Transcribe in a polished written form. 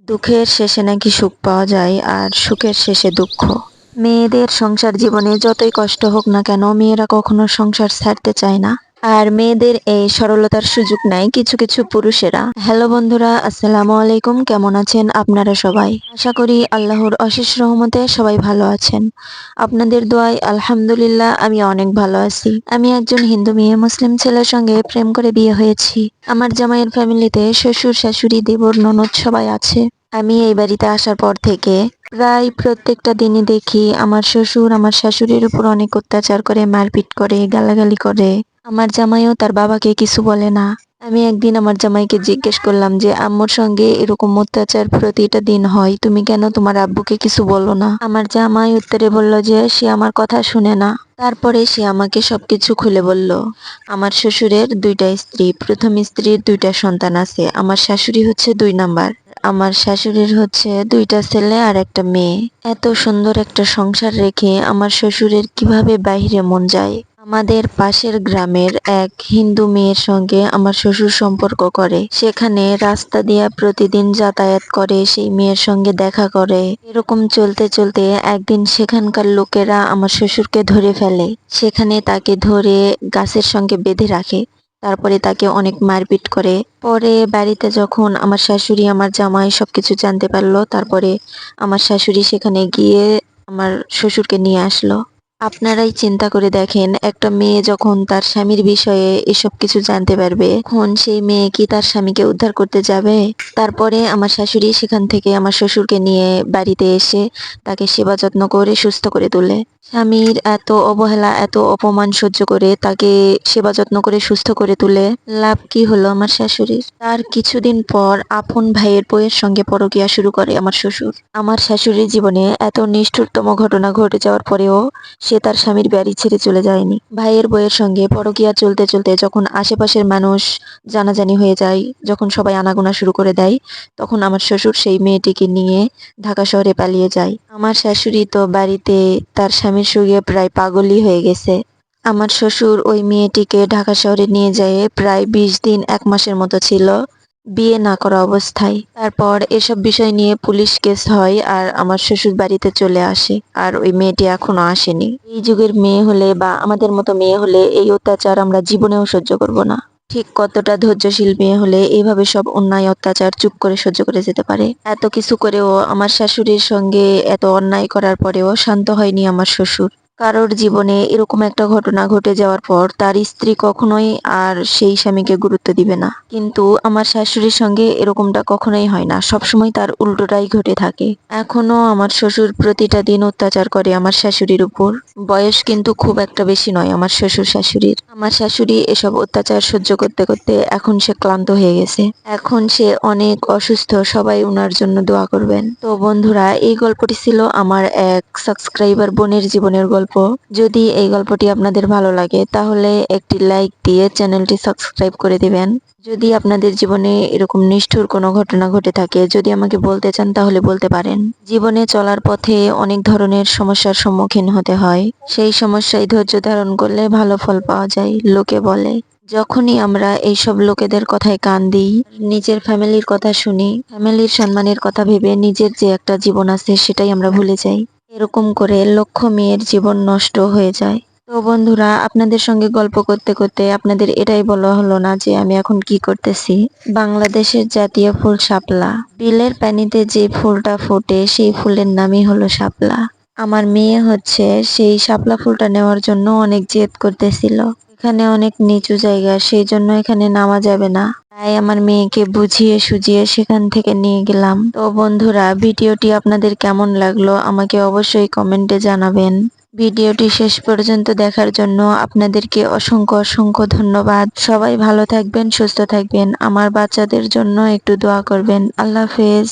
দুঃখের শেষে নাকি সুখ পাওয়া যায় আর সুখের শেষে দুঃখ। মেয়েদের সংসার জীবনে যতই কষ্ট হোক না কেন মেয়েরা কখনো সংসার ছাড়তে চায় না। আর মেয়েদের এই সরলতার সুযোগ নেয় কিছু কিছু পুরুষেরা। হ্যালো বন্ধুরা, আসসালামু আলাইকুম। কেমন আছেন আপনারা সবাই? আশা করি আল্লাহর অশেষ রহমতে সবাই ভালো আছেন। আপনাদের দোয়ায় আলহামদুলিল্লাহ আমি অনেক ভালো আছি। আমি একজন হিন্দু মেয়ে, মুসলিম ছেলের সঙ্গে প্রেম করে বিয়ে হয়েছি। আমার জামাইয়ের ফ্যামিলিতে শ্বশুর শাশুড়ি দেবর ননদ সবাই আছে। আমি এই বাড়িতে আসার পর থেকে প্রায় প্রত্যেকটা দিনই দেখি আমার শ্বশুর আমার শাশুড়ির উপর অনেক অত্যাচার করে, মারপিট করে, গালাগালি করে। আমার জামাইও তার বাবাকে কিছু বলে না। আমি একদিন আমার জামাইকে জিজ্ঞেস করলাম যে আম্মুর সঙ্গে এরকম অত্যাচার প্রতিটা দিন হয়, তুমি কেন তোমার আব্বুকে কিছু বলো না? আমার জামাই উত্তরে বলল যে সে আমার কথা শুনে না। তারপরে সে আমাকে সবকিছু খুলে বলল। আমার শ্বশুরের দুইটা স্ত্রী, প্রথম স্ত্রীর দুইটা সন্তান আছে, আমার শাশুড়ি হচ্ছে 2 নাম্বার। আমার শাশুড়ির হচ্ছে দুইটা ছেলে আর একটা মেয়ে। এত সুন্দর একটা সংসার রেখে আমার শ্বশুরের কিভাবে বাইরে মন যায়? আমাদের পাশের গ্রামের এক হিন্দু মেয়ের সঙ্গে আমার শ্বশুর সম্পর্ক করে, সেখানে রাস্তা দিয়া প্রতিদিন যাতায়াত করে, সেই মেয়ের সঙ্গে দেখা করে। এরকম চলতে চলতে একদিন সেখানকার লোকেরা আমার শ্বশুরকে ধরে ফেলে। সেখানে তাকে ধরে গাছের সঙ্গে বেঁধে রাখে। তারপরে তাকে অনেক মারপিট করে। পরে বাড়িতে যখন আমার শাশুড়ি আমার জামাই সবকিছু জানতে পারলো, তারপরে আমার শাশুড়ি সেখানে গিয়ে আমার শ্বশুরকে নিয়ে আসলো। আপনারাই চিন্তা করে দেখেন, একটা মেয়ে যখন তার স্বামীর বিষয়ে এসব কিছু জানতে পারবে, তখন সেই মেয়ে কি তার স্বামীকে উদ্ধার করতে যাবে? তারপরে আমার শাশুড়ি সেখান থেকে আমার শ্বশুরকে নিয়ে বাড়িতে এসে তাকে সেবা যত্ন করে সুস্থ করে তোলে। স্বামীর এত অবহেলা, এত অপমান সহ্য করে তাকে সেবা যত্ন করে সুস্থ করে তুলে লাভ কি হলো আমার শাশুড়ির? তার কিছুদিন পর আপন ভাইয়ের বউয়ের সঙ্গে পরকীয়া শুরু করে আমার শ্বশুর। আমার শাশুড়ির জীবনে এত নিষ্ঠুরতম ঘটনা ঘটে যাওয়ার পরেও সে তার স্বামীর বাড়ি ছেড়ে চলে যায়নি। ভাইয়ের বউয়ের সঙ্গে পরকীয়া চলতে চলতে যখন আশেপাশের মানুষ জানাজানি হয়ে যায়, যখন সবাই আনাগোনা শুরু করে দেয়, তখন আমার শ্বশুর সেই মেয়েটিকে নিয়ে ঢাকা শহরে পালিয়ে যায়। আমার শাশুড়ি তো বাড়িতে তার স্বামীর সঙ্গে প্রায় পাগলই হয়ে গেছে। আমার শ্বশুর ওই মেয়েটিকে ঢাকা শহরে নিয়ে যায়, প্রায় 20 দিন 1 মাসের মতো ছিল বিয়ে না করা অবস্থায়। তারপর এসব বিষয় নিয়ে পুলিশ কেস হয় আর আমার শ্বশুর বাড়িতে চলে আসে, আর ওই মেয়েটি এখনো আসেনি। এই যুগের মেয়ে হলে বা আমাদের মতো মেয়ে হলে এই অত্যাচার আমরা জীবনেও সহ্য করব না। ঠিক কতটা ধৈর্যশীল মেয়ে হলে এইভাবে সব অন্যায় অত্যাচার চুপ করে সহ্য করে যেতে পারে? এত কিছু করেও, আমার শাশুড়ির সঙ্গে এত অন্যায় করার পরেও শান্ত হয়নি আমার শ্বশুর। কারোর জীবনে এরকম একটা ঘটনা ঘটে যাওয়ার পর তার স্ত্রী কখনোই আর সেই স্বামীকে গুরুত্ব দিবে না, কিন্তু আমার শাশুড়ির সঙ্গে এরকমটা কখনোই হয় না, সবসময় তার উল্টোটাই ঘটে থাকে। এখনো আমার শ্বশুর প্রতিটা দিন অত্যাচার করে আমার শাশুড়ির উপর। বয়স কিন্তু খুব একটা বেশি নয় আমার শ্বশুর শাশুড়ির। আমার শাশুড়ি এসব অত্যাচার সহ্য করতে করতে এখন সে ক্লান্ত হয়ে গেছে। এখন সে অনেক অসুস্থ, সবাই ওনার জন্য দোয়া করবেন। তো বন্ধুরা, এই গল্পটি ছিল আমার এক সাবস্ক্রাইবার বোনের জীবনের গল্প। যদি এই গল্পটি আপনাদের ভালো লাগে তাহলে একটি লাইক দিয়ে চ্যানেলটি সাবস্ক্রাইব করে দিবেন। যদি আপনাদের জীবনে এরকম নিষ্ঠুর কোনো ঘটনা ঘটে থাকে, যদি আমাকে বলতে চান তাহলে বলতে পারেন। জীবনে চলার পথে অনেক ধরনের সমস্যার সম্মুখীন হতে হয়, সেই সমস্যায় ধৈর্য ধারণ করলে ভালো ফল পাওয়া যায় লোকে বলে। যখনই আমরা এইসব লোকেদের কথায় কান দিই, নিজের ফ্যামিলির কথা শুনি, ফ্যামিলির সম্মানের কথা ভেবে নিজের যে একটা জীবন আছে সেটাই আমরা ভুলে যাই। এরকম করে লক্ষ মেয়ের জীবন নষ্ট হয়ে যায়। তো বন্ধুরা, আপনাদের সঙ্গে গল্প করতে করতে আপনাদের এটাই বলা হলো না যে আমি এখন কি করতেছি। বাংলাদেশের জাতীয় ফুল শাপলা। বিলের পানিতে যে ফুলটা ফোটে সেই ফুলের নামই হলো শাপলা। আমার মেয়ে হচ্ছে সেই শাপলা ফুলটা নেওয়ার জন্য অনেক জেদ করতেছিল। এখানে অনেক নিচু জায়গা, সেই জন্য এখানে নামা যাবে না। তাই আমার মেয়েকে বুঝিয়ে সুঝিয়ে সেখান থেকে নিয়ে গেলাম। তো বন্ধুরা, ভিডিওটি আপনাদের কেমন লাগলো আমাকে অবশ্যই কমেন্টে জানাবেন। ভিডিওটি শেষ পর্যন্ত দেখার জন্য আপনাদেরকে অসংখ্য অসংখ্য ধন্যবাদ। সবাই ভালো থাকবেন, সুস্থ থাকবেন। আমার বাচ্চাদের জন্য একটু দোয়া করবেন। আল্লাহ হাফেজ।